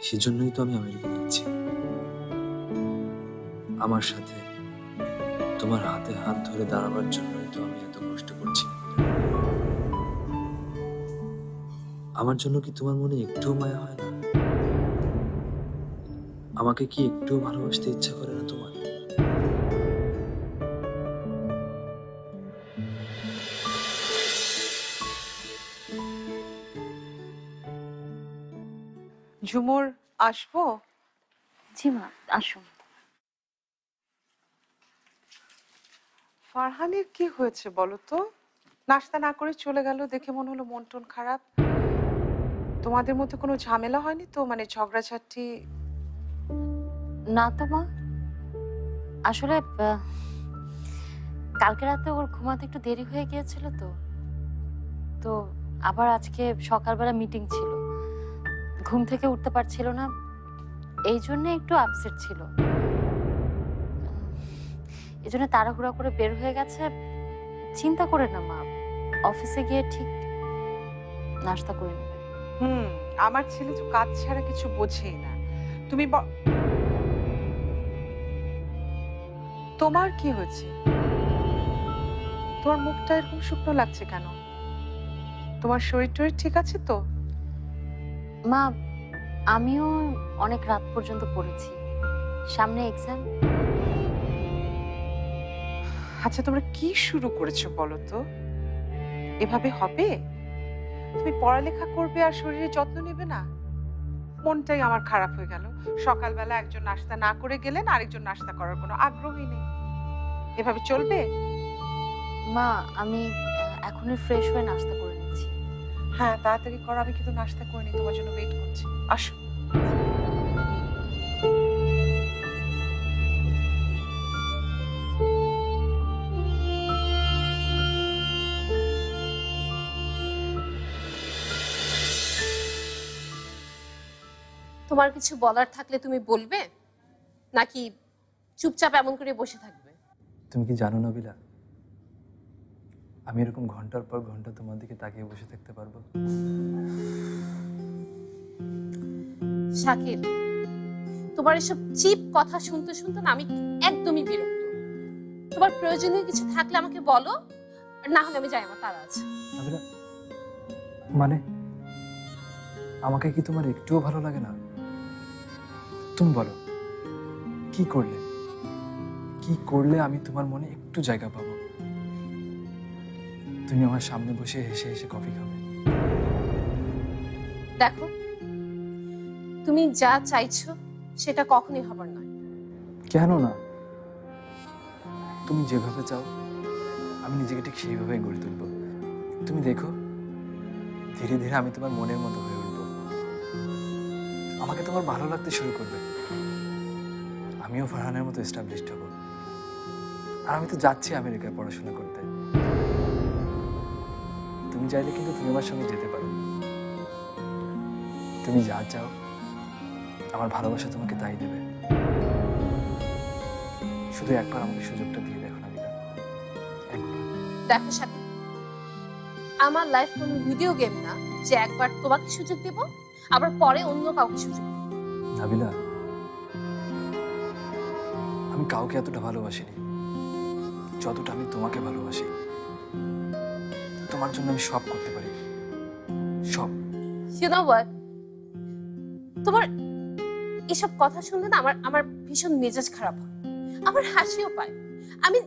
সেজন্যই তো আমি আমেরিকা যাচ্ছি। আমার সাথে তোমার হাতে হাত ধরে দাঁড়াবার জন্যই তো আমি এত কষ্ট করছি। আমার জন্য কি তোমার মনে একটুও মায়া হয় না? আমাকে কি একটুও ভালোবাসতে ইচ্ছা করে না তোমার? ঝুমুর, আসবো? জি মা, আসুন। ফারহানের কি হয়েছে বলো তো? নাস্তা না করে চলে গেল, দেখে মনে হলো মন টন খারাপ। তোমাদের মধ্যে কোনো ঝামেলা হয়নি তো, মানে ঝগড়াঝাটি? না তো মা, আসলে কালকে রাতে ওর ঘুমাতে একটু দেরি হয়ে গিয়েছিল তো তো আবার আজকে সকালবেলা মিটিং ছিল, ঘুম থেকে উঠতে পারছিল না, এই জন্য একটু আপসেট ছিল। এই জন্য তাড়াহুড়া করে বের হয়ে গেছে। চিন্তা করে না মা, অফিসে গিয়ে ঠিক নাস্তা করে নেবে। আমার ছেলে তো কাজ ছাড়া কিছু বোঝেই না। তুমি তোমার কি হয়েছে? তোমার মুখটা এরকম শুকনো লাগছে কেন? তোমার শরীর টরীর ঠিক আছে তো? মা, আমিও অনেক রাত পর্যন্ত পড়েছি, সামনে এক্সাম। আচ্ছা, তোমরা কি শুরু করেছো বলো তো? এভাবে হবে? তুমি পড়ালেখা করবে আর শরীরের যত্ন নেবে না? মনটাই আমার খারাপ হয়ে গেল। সকালবেলা একজন নাস্তা না করে গেলেন, আরেকজন নাস্তা করার কোনো আগ্রহই নেই। এভাবে চলবে? মা, আমি এখনই ফ্রেশ হয়ে নাস্তা করে নিচ্ছি। হ্যাঁ, তাড়াতাড়ি করো, আমি কিন্তু নাস্তা করে নিই, তোমার জন্য ওয়েট করছি। আসো। তোমার কিছু বলার থাকলে তুমি বলবে, নাকি চুপচাপ এমন করে বসে থাকবে? তুমি কি জানো না বিলা, আমি এরকম ঘন্টার পর ঘন্টা তোমার দিকে তাকিয়ে বসে থাকতে পারবো? শাকিল, তোমার এসব চিপ কথা শুনতে শুনতে না আমি একদমই বিরক্ত। তোমার প্রয়োজনীয় কিছু থাকলে আমাকে বলো, আর না হলে আমি যাই, আমার তাড়া আছে। নাবিলা, মানে আমাকে কি তোমার একটুও ভালো লাগে না? তুমি বলো, কি করলে কি করলে আমি তোমার মনে একটু জায়গা পাবো? তুমি আমার সামনে বসে হেসে হেসে কফি খাবে। দেখো, তুমি যা চাইছো সেটা কখনোই হবার নয়। কেন না? তুমি যেভাবে চাও আমি নিজেকে ঠিক সেইভাবেই গড়ে তুলবো। তুমি দেখো, ধীরে ধীরে আমি তোমার মনের মতো হয়ে উঠবো। আমাকে তোমার ভালো লাগতে শুরু করবে। আমিও ফারহানের মতো এস্টাবলিশড হব। আর আমি তো যাচ্ছি আমেরিকায় পড়াশোনা করতে। তুমি চাইলে কিন্তু তুমি আমার সঙ্গে যেতে পারো। তুমি যা চাও আমার ভালোবাসা তোমাকে তাই দেবে। শুধু একবার আমাকে সুযোগটা দিয়ে দেখো না বিনা, একবার। দেখো শাকিল, আমার লাইফ কোনো ভিডিও গেম না যে একবার তোমাকে সুযোগ দেব আবার পরে অন্য কাউকে সুযোগ দেব। নাবিলা, আমি কাউকে এতটা ভালোবাসিনি যতটা আমি তোমাকে ভালোবাসি। তোমার জন্য আমি সব করতে পারি, সব। You know what? তোমার এসব কথা শুনলে না আমার আমার ভীষণ মেজাজ খারাপ হয়, আমার হাসিও পায়। আমি